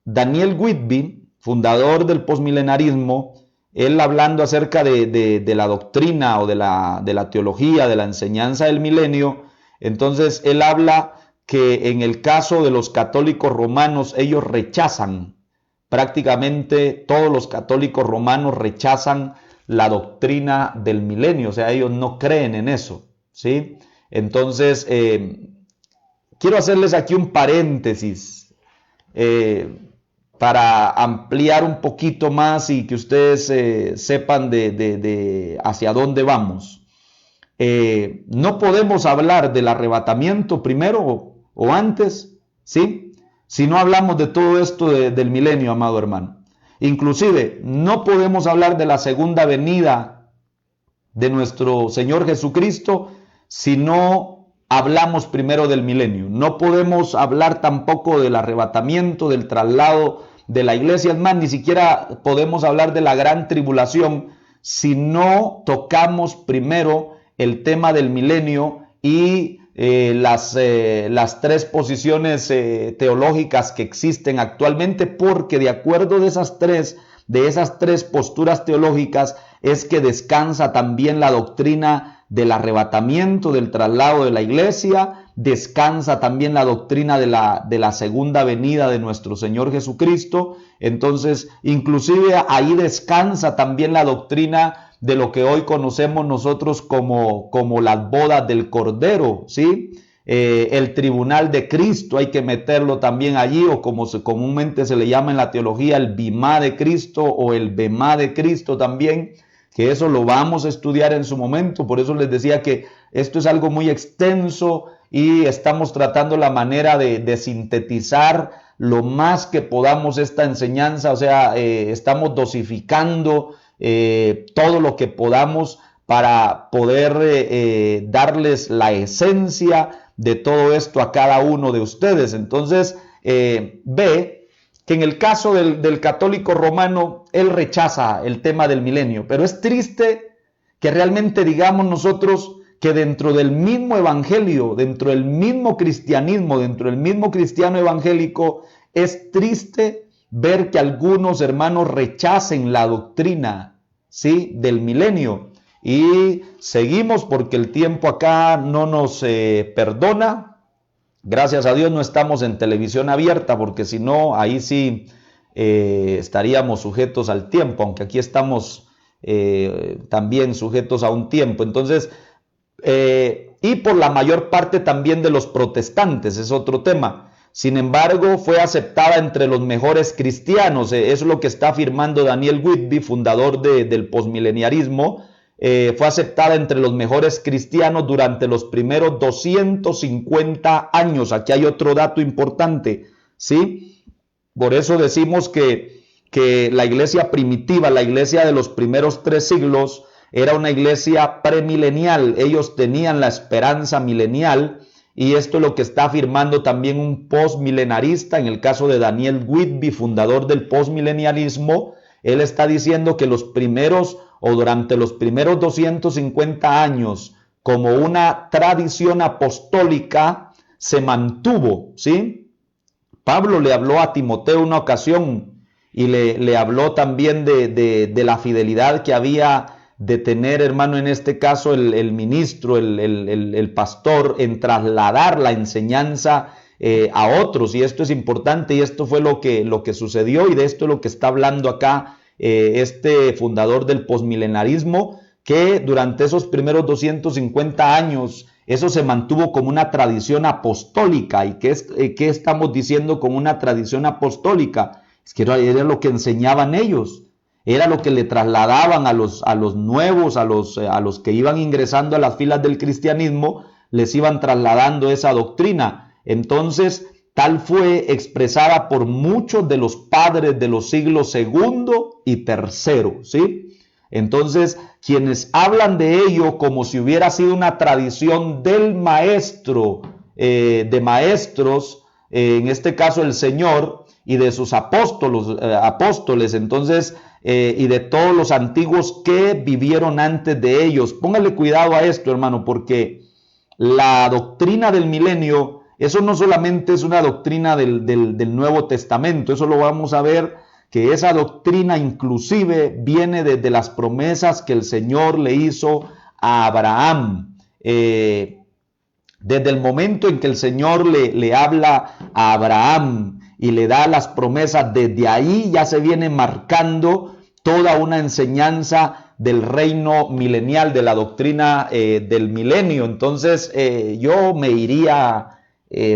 Daniel Whitby, fundador del posmilenarismo, él hablando acerca de la doctrina o de la teología, de la enseñanza del milenio, entonces él habla que en el caso de los católicos romanos, ellos rechazan, prácticamente todos los católicos romanos rechazan la doctrina del milenio, o sea, ellos no creen en eso, ¿sí? Entonces, quiero hacerles aquí un paréntesis para ampliar un poquito más y que ustedes sepan de hacia dónde vamos. No podemos hablar del arrebatamiento primero o antes, ¿sí? Si no hablamos de todo esto del milenio, amado hermano. Inclusive, no podemos hablar de la segunda venida de nuestro Señor Jesucristo si no hablamos primero del milenio. No podemos hablar tampoco del arrebatamiento, del traslado de la iglesia. Es más, ni siquiera podemos hablar de la gran tribulación si no tocamos primero el tema del milenio y las tres posiciones teológicas que existen actualmente, porque de acuerdo de esas tres posturas teológicas es que descansa también la doctrina del arrebatamiento, del traslado de la iglesia, descansa también la doctrina de la segunda venida de nuestro Señor Jesucristo. Entonces, inclusive ahí descansa también la doctrina de lo que hoy conocemos nosotros como las bodas del Cordero, ¿sí? El tribunal de Cristo, hay que meterlo también allí, o como comúnmente se le llama en la teología, el bimá de Cristo o el bemá de Cristo también, que eso lo vamos a estudiar en su momento. Por eso les decía que esto es algo muy extenso y estamos tratando la manera de sintetizar lo más que podamos esta enseñanza, o sea, estamos dosificando todo lo que podamos para poder darles la esencia de todo esto a cada uno de ustedes. Entonces, ve que en el caso del católico romano, él rechaza el tema del milenio, pero es triste que realmente digamos nosotros que dentro del mismo evangelio, dentro del mismo cristianismo, dentro del mismo cristiano evangélico, es triste ver que algunos hermanos rechacen la doctrina, ¿sí?, del milenio. Y seguimos porque el tiempo acá no nos perdona. Gracias a Dios no estamos en televisión abierta, porque si no, ahí sí estaríamos sujetos al tiempo, aunque aquí estamos también sujetos a un tiempo. Entonces, y por la mayor parte también de los protestantes, es otro tema. Sin embargo, fue aceptada entre los mejores cristianos. Es lo que está afirmando Daniel Whitby, fundador del posmileniarismo. Fue aceptada entre los mejores cristianos durante los primeros 250 años. Aquí hay otro dato importante, ¿sí? Por eso decimos que la iglesia primitiva, la iglesia de los primeros 3 siglos, era una iglesia premilenial. Ellos tenían la esperanza milenial, y esto es lo que está afirmando también un postmilenarista. En el caso de Daniel Whitby, fundador del postmilenialismo, él está diciendo que durante los primeros 250 años, como una tradición apostólica, se mantuvo, ¿sí? Pablo le habló a Timoteo una ocasión y le habló también de la fidelidad que había de tener, hermano, en este caso el ministro, el pastor, en trasladar la enseñanza a otros. Y esto es importante, y esto fue lo que sucedió, y de esto es lo que está hablando acá este fundador del posmilenarismo, que durante esos primeros 250 años eso se mantuvo como una tradición apostólica. ¿Y qué estamos diciendo como una tradición apostólica? Es que era lo que enseñaban ellos, era lo que le trasladaban a los nuevos, a los que iban ingresando a las filas del cristianismo, les iban trasladando esa doctrina. Entonces, tal fue expresada por muchos de los padres de los siglos segundo y tercero, ¿sí? Entonces, quienes hablan de ello como si hubiera sido una tradición del maestro, de maestros, en este caso el Señor, y de sus apóstoles, entonces, y de todos los antiguos que vivieron antes de ellos. Póngale cuidado a esto, hermano, porque la doctrina del milenio, eso no solamente es una doctrina del Nuevo Testamento, eso lo vamos a ver, que esa doctrina inclusive viene desde las promesas que el Señor le hizo a Abraham. Desde el momento en que el Señor le habla a Abraham y le da las promesas, desde ahí ya se viene marcando toda una enseñanza del reino milenial, de la doctrina del milenio. Entonces yo me iría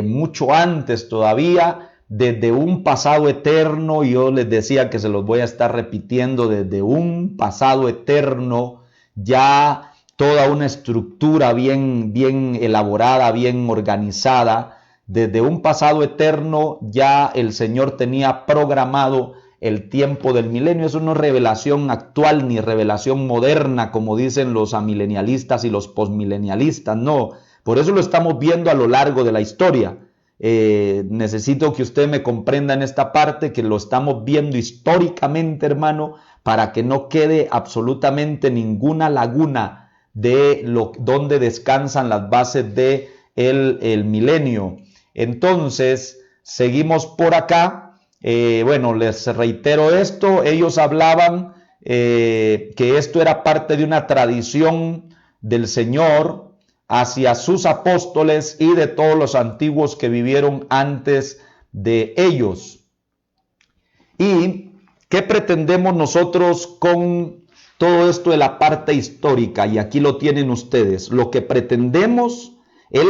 mucho antes todavía, desde un pasado eterno. Yo les decía que se los voy a estar repitiendo, desde un pasado eterno, ya toda una estructura bien elaborada, bien organizada. Desde un pasado eterno ya el Señor tenía programado el tiempo del milenio. Eso no es revelación actual ni revelación moderna, como dicen los amilenialistas y los postmilenialistas, no. Por eso lo estamos viendo a lo largo de la historia. Necesito que usted me comprenda en esta parte, que lo estamos viendo históricamente, hermano, para que no quede absolutamente ninguna laguna de donde descansan las bases de el milenio. Entonces, seguimos por acá. Bueno, les reitero esto. Ellos hablaban que esto era parte de una tradición del Señor hacia sus apóstoles y de todos los antiguos que vivieron antes de ellos. ¿Y qué pretendemos nosotros con todo esto de la parte histórica? Y aquí lo tienen ustedes. Lo que pretendemos es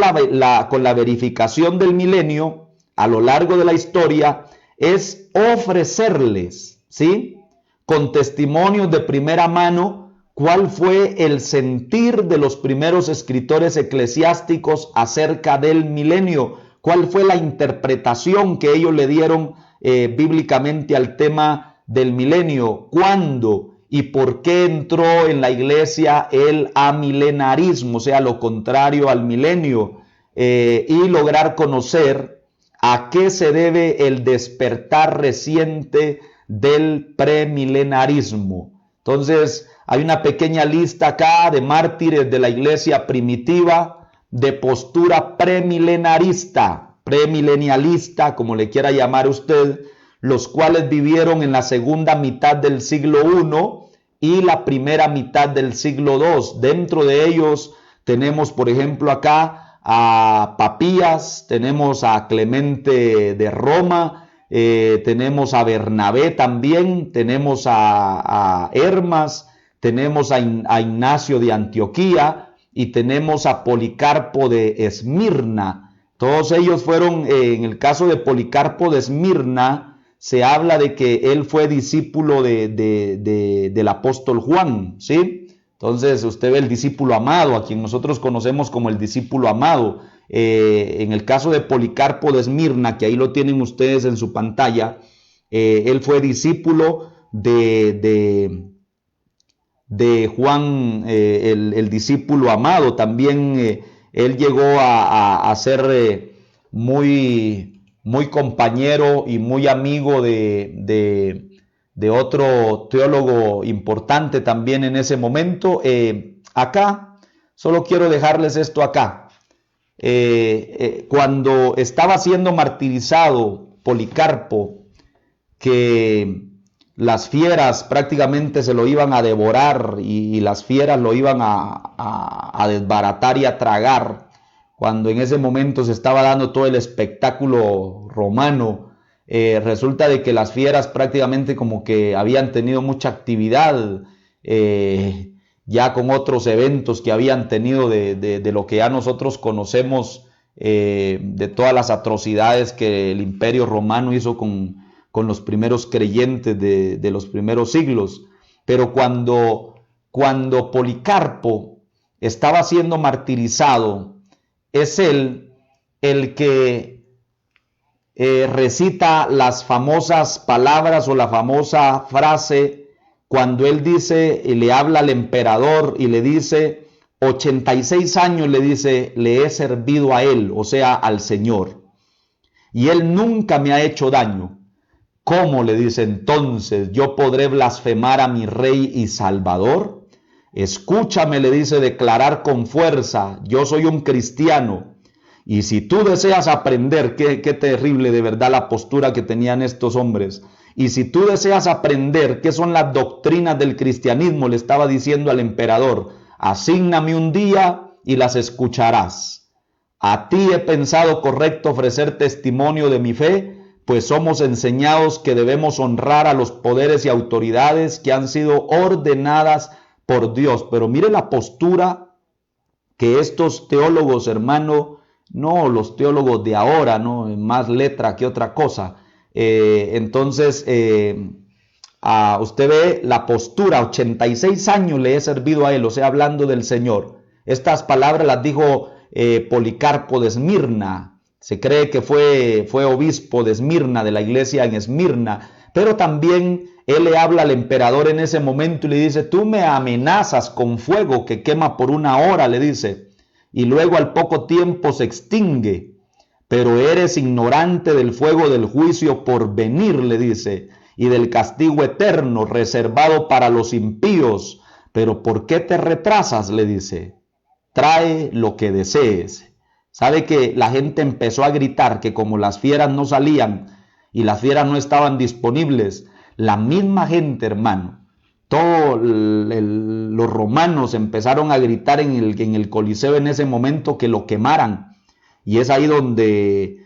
con la verificación del milenio a lo largo de la historia es ofrecerles, ¿sí?, con testimonios de primera mano, cuál fue el sentir de los primeros escritores eclesiásticos acerca del milenio, cuál fue la interpretación que ellos le dieron bíblicamente al tema del milenio, cuándo y por qué entró en la iglesia el amilenarismo, o sea, lo contrario al milenio, y lograr conocer a qué se debe el despertar reciente del premilenarismo. Entonces, hay una pequeña lista acá de mártires de la iglesia primitiva de postura premilenarista, premilenialista, como le quiera llamar usted, los cuales vivieron en la segunda mitad del siglo I y la primera mitad del siglo II. Dentro de ellos tenemos, por ejemplo, acá a Papías, tenemos a Clemente de Roma, tenemos a Bernabé también, tenemos a Hermas, tenemos a Ignacio de Antioquía y tenemos a Policarpo de Esmirna. Todos ellos fueron, en el caso de Policarpo de Esmirna, se habla de que él fue discípulo del apóstol Juan, ¿sí? Entonces usted ve el discípulo amado, a quien nosotros conocemos como el discípulo amado. En el caso de Policarpo de Esmirna, que ahí lo tienen ustedes en su pantalla, él fue discípulo de Juan, el discípulo amado. También él llegó a ser muy compañero y muy amigo de otro teólogo importante también en ese momento. Acá, solo quiero dejarles esto acá. Cuando estaba siendo martirizado Policarpo, que las fieras prácticamente se lo iban a devorar y las fieras lo iban a desbaratar y a tragar, cuando en ese momento se estaba dando todo el espectáculo romano, resulta de que las fieras prácticamente como que habían tenido mucha actividad, ya con otros eventos que habían tenido de lo que ya nosotros conocemos, de todas las atrocidades que el Imperio Romano hizo con los primeros creyentes de los primeros siglos. Pero cuando Policarpo estaba siendo martirizado, es él el que recita las famosas palabras o la famosa frase cuando él dice y le habla al emperador y le dice: 86 años, le dice, le he servido a él, o sea, al Señor, y él nunca me ha hecho daño. ¿Cómo, le dice, entonces yo podré blasfemar a mi Rey y Salvador? Escúchame, le dice, declarar con fuerza, yo soy un cristiano. Y si tú deseas aprender, qué terrible de verdad la postura que tenían estos hombres. Y si tú deseas aprender qué son las doctrinas del cristianismo, le estaba diciendo al emperador, asígname un día y las escucharás. A ti he pensado correcto ofrecer testimonio de mi fe, pues somos enseñados que debemos honrar a los poderes y autoridades que han sido ordenadas por Dios. Pero mire la postura que estos teólogos, hermano, no los teólogos de ahora, no más letra que otra cosa. Entonces, usted ve la postura, 86 años le he servido a él, o sea, hablando del Señor. Estas palabras las dijo Policarpo de Esmirna. Se cree que fue obispo de Esmirna, de la iglesia en Esmirna, pero también él le habla al emperador en ese momento y le dice, tú me amenazas con fuego que quema por 1 hora, le dice, y luego al poco tiempo se extingue, pero eres ignorante del fuego del juicio por venir, le dice, y del castigo eterno reservado para los impíos, pero ¿por qué te retrasas?, le dice, trae lo que desees. Sabe que la gente empezó a gritar que como las fieras no salían y las fieras no estaban disponibles, la misma gente, hermano, todos los romanos empezaron a gritar en el Coliseo en ese momento que lo quemaran. Y es ahí donde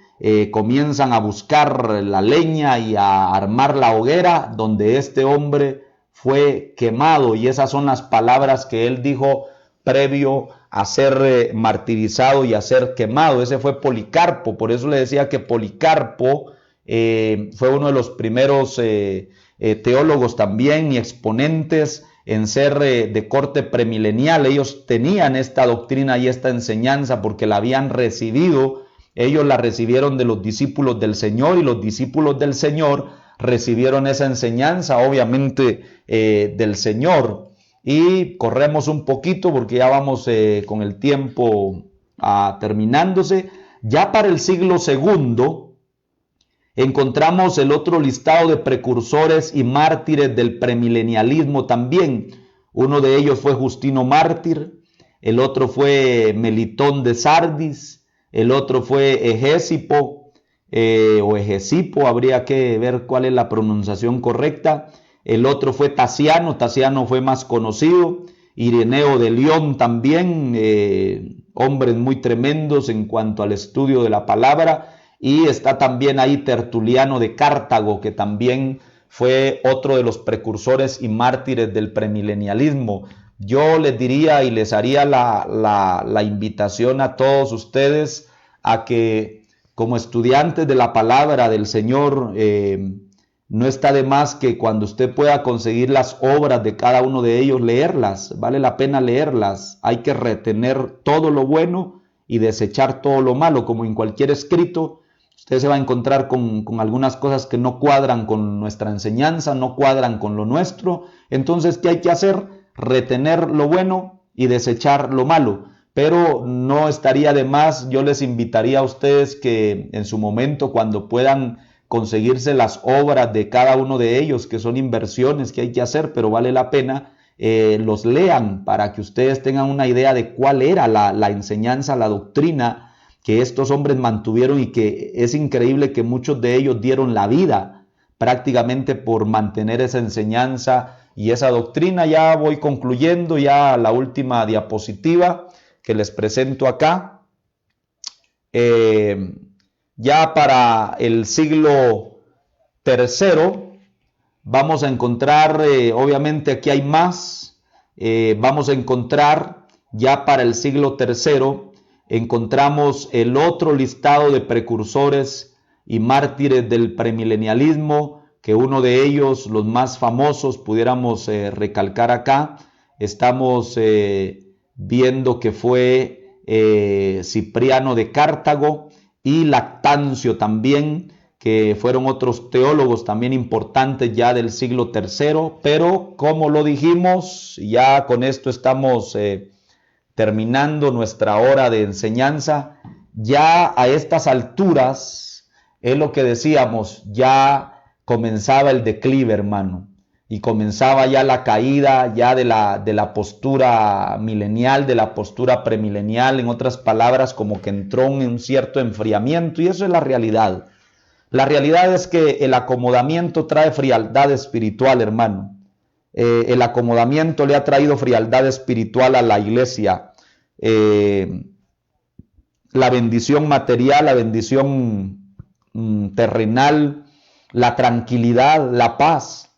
comienzan a buscar la leña y a armar la hoguera, donde este hombre fue quemado. Y esas son las palabras que él dijo previo a ser martirizado y a ser quemado. Ese fue Policarpo. Por eso le decía que Policarpo fue uno de los primeros teólogos también y exponentes en ser de corte premilenial. Ellos tenían esta doctrina y esta enseñanza porque la habían recibido. Ellos la recibieron de los discípulos del Señor y los discípulos del Señor recibieron esa enseñanza, obviamente, del Señor. Y corremos un poquito porque ya vamos con el tiempo terminándose. Ya para el siglo II encontramos el otro listado de precursores y mártires del premilenialismo también. Uno de ellos fue Justino Mártir, el otro fue Melitón de Sardis, el otro fue Egesipo o Egesipo, habría que ver cuál es la pronunciación correcta. El otro fue Tasiano, Tasiano fue más conocido. Ireneo de León también, hombres muy tremendos en cuanto al estudio de la palabra. Y está también ahí Tertuliano de Cartago, que también fue otro de los precursores y mártires del premilenialismo. Yo les diría y les haría la invitación a todos ustedes a que como estudiantes de la palabra del Señor, no está de más que cuando usted pueda conseguir las obras de cada uno de ellos, leerlas. Vale la pena leerlas. Hay que retener todo lo bueno y desechar todo lo malo, como en cualquier escrito. Usted se va a encontrar con algunas cosas que no cuadran con nuestra enseñanza, no cuadran con lo nuestro. Entonces, ¿qué hay que hacer? Retener lo bueno y desechar lo malo. Pero no estaría de más, yo les invitaría a ustedes que en su momento, cuando puedan conseguirse las obras de cada uno de ellos, que son inversiones que hay que hacer, pero vale la pena, los lean para que ustedes tengan una idea de cuál era la enseñanza, la doctrina que estos hombres mantuvieron, y que es increíble que muchos de ellos dieron la vida prácticamente por mantener esa enseñanza y esa doctrina. Ya voy concluyendo, ya la última diapositiva que les presento acá. Ya para el siglo III vamos a encontrar, obviamente aquí hay más, vamos a encontrar ya para el siglo III, encontramos el otro listado de precursores y mártires del premilenialismo, que uno de ellos, los más famosos, pudiéramos recalcar acá. Estamos viendo que fue Cipriano de Cartago y Lactancio también, que fueron otros teólogos también importantes ya del siglo III, pero como lo dijimos, ya con esto estamos terminando nuestra hora de enseñanza. Ya a estas alturas, es lo que decíamos, ya comenzaba el declive, hermano, y comenzaba ya la caída ya de la postura milenial, de la postura premilenial, en otras palabras, como que entró en un cierto enfriamiento, y eso es la realidad. La realidad es que el acomodamiento trae frialdad espiritual, hermano. El acomodamiento le ha traído frialdad espiritual a la iglesia. La bendición material, la bendición terrenal, la tranquilidad, la paz,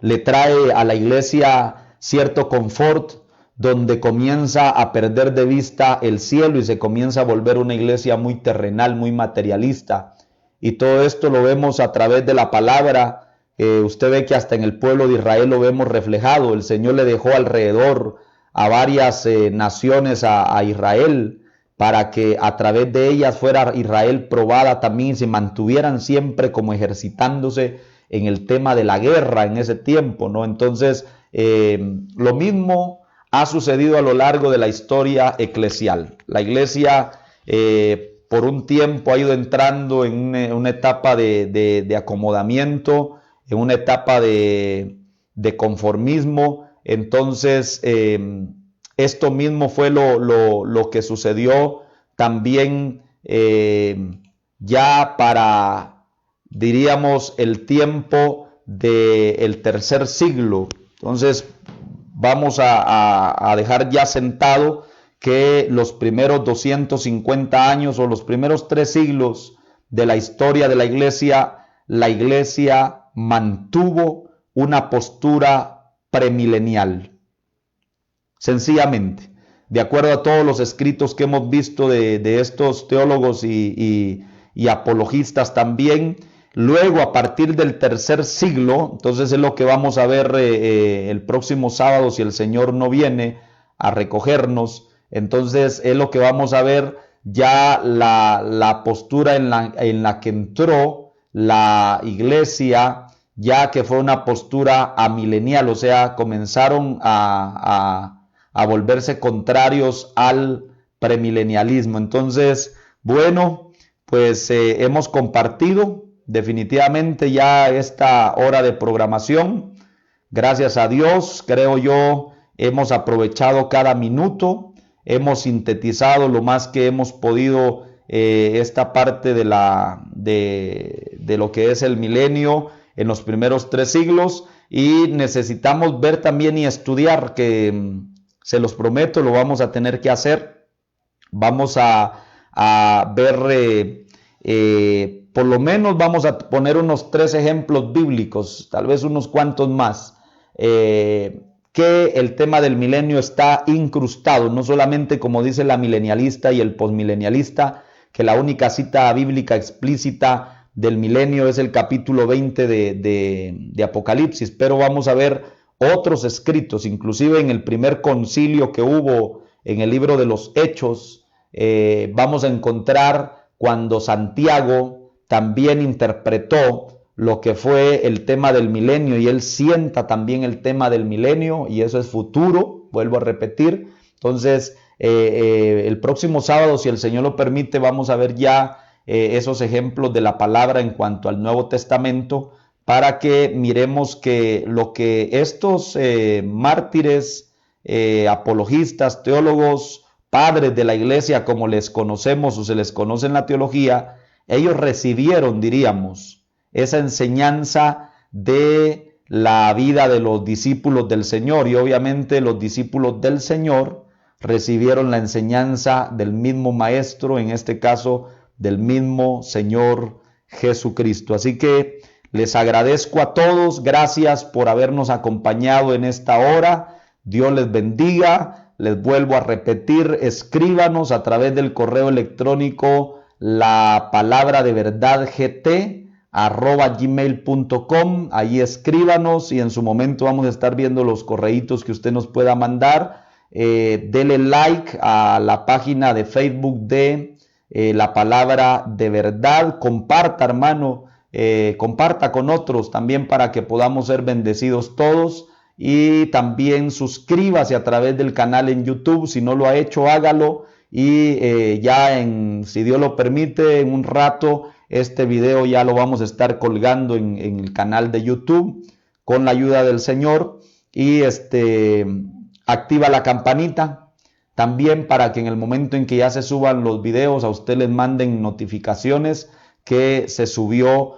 le trae a la iglesia cierto confort, donde comienza a perder de vista el cielo y se comienza a volver una iglesia muy terrenal, muy materialista. Y todo esto lo vemos a través de la palabra. Usted ve que hasta en el pueblo de Israel lo vemos reflejado. El Señor le dejó alrededor a varias naciones a Israel, para que a través de ellas fuera Israel probada también y se mantuvieran siempre como ejercitándose en el tema de la guerra en ese tiempo, ¿no? Entonces, lo mismo ha sucedido a lo largo de la historia eclesial. La iglesia por un tiempo ha ido entrando en una etapa de acomodamiento, en una etapa de conformismo. Entonces, esto mismo fue lo que sucedió también ya para, diríamos, el tiempo del tercer siglo. Entonces, vamos a dejar ya sentado que los primeros 250 años o los primeros 3 siglos de la historia de la iglesia mantuvo una postura premilenial. Sencillamente, de acuerdo a todos los escritos que hemos visto de estos teólogos y apologistas también, luego a partir del tercer siglo, entonces es lo que vamos a ver el próximo sábado si el Señor no viene a recogernos. Entonces es lo que vamos a ver ya la postura en la que entró la iglesia, ya que fue una postura amilenial, o sea, comenzaron a volverse contrarios al premilenialismo. Entonces, bueno, pues hemos compartido definitivamente ya esta hora de programación. Gracias a Dios, creo yo, hemos aprovechado cada minuto. Hemos sintetizado lo más que hemos podido esta parte de lo que es el milenio en los primeros 3 siglos, y necesitamos ver también y estudiar, que se los prometo, lo vamos a tener que hacer. Vamos a ver, por lo menos vamos a poner unos 3 ejemplos bíblicos, tal vez unos cuantos más, que el tema del milenio está incrustado, no solamente como dice la milenialista y el posmilenialista, que la única cita bíblica explícita del milenio es el capítulo 20 de Apocalipsis, pero vamos a ver otros escritos, inclusive en el primer concilio que hubo en el libro de los Hechos, vamos a encontrar cuando Santiago también interpretó lo que fue el tema del milenio, y él sienta también el tema del milenio, y eso es futuro, vuelvo a repetir. Entonces, el próximo sábado, si el Señor lo permite, vamos a ver ya esos ejemplos de la palabra en cuanto al Nuevo Testamento, para que miremos que lo que estos mártires, apologistas, teólogos, padres de la iglesia, como les conocemos o se les conoce en la teología, ellos recibieron, diríamos, esa enseñanza de la vida de los discípulos del Señor, y obviamente los discípulos del Señor recibieron la enseñanza del mismo Maestro, en este caso del mismo Señor Jesucristo. Así que les agradezco a todos, gracias por habernos acompañado en esta hora. Dios les bendiga. Les vuelvo a repetir, escríbanos a través del correo electrónico la palabra de verdad gt@gmail.com. Ahí escríbanos y en su momento vamos a estar viendo los correitos que usted nos pueda mandar. Dele like a la página de Facebook de la palabra de verdad. Comparta, hermano, comparta con otros también para que podamos ser bendecidos todos. Y también suscríbase a través del canal en YouTube. Si no lo ha hecho, hágalo. Y ya si Dios lo permite, en un rato Este video ya lo vamos a estar colgando en el canal de YouTube con la ayuda del Señor. Y activa la campanita también para que en el momento en que ya se suban los videos a usted les manden notificaciones que se subió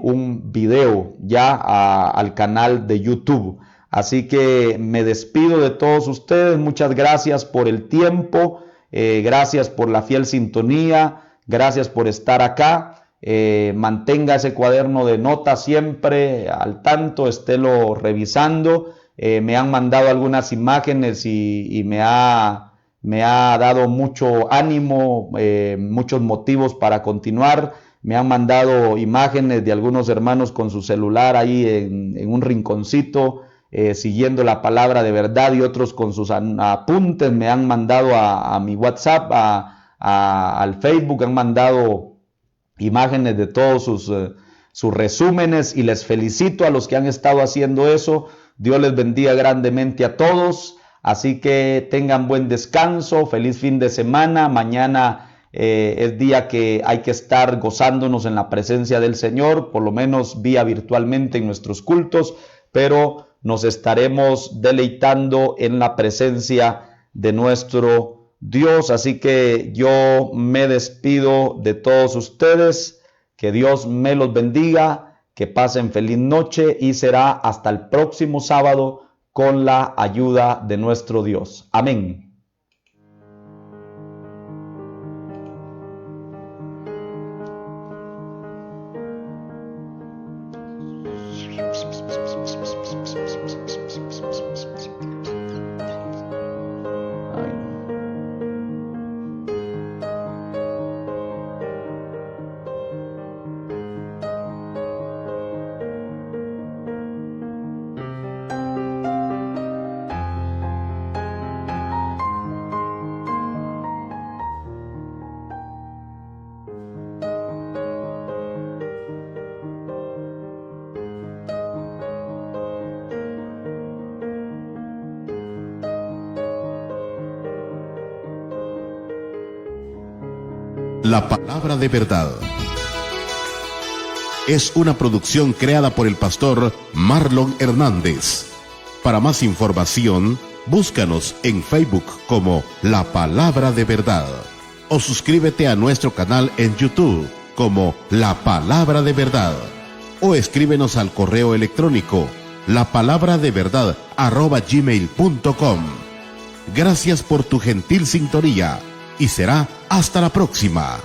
un video ya al canal de YouTube. Así que me despido de todos ustedes. Muchas gracias por el tiempo, gracias por la fiel sintonía, gracias por estar acá. Mantenga ese cuaderno de notas siempre al tanto, estélo revisando. Me han mandado algunas imágenes y me ha dado mucho ánimo, muchos motivos para continuar. Me han mandado imágenes de algunos hermanos con su celular ahí en un rinconcito, siguiendo la palabra de verdad, y otros con sus apuntes. Me han mandado a mi WhatsApp, al Facebook, han mandado imágenes de todos sus resúmenes, y les felicito a los que han estado haciendo eso. Dios les bendiga grandemente a todos. Así que tengan buen descanso, feliz fin de semana. Mañana es día que hay que estar gozándonos en la presencia del Señor, por lo menos vía virtualmente en nuestros cultos, pero nos estaremos deleitando en la presencia de nuestro Dios. Así que yo me despido de todos ustedes. Que Dios me los bendiga, que pasen feliz noche, y será hasta el próximo sábado con la ayuda de nuestro Dios. Amén. La Palabra de Verdad es una producción creada por el pastor Marlon Hernández. Para más información, búscanos en Facebook como La Palabra de Verdad, o suscríbete a nuestro canal en YouTube como La Palabra de Verdad, o escríbenos al correo electrónico lapalabradeVerdad@gmail.com. Gracias por tu gentil sintonía, y será hasta la próxima.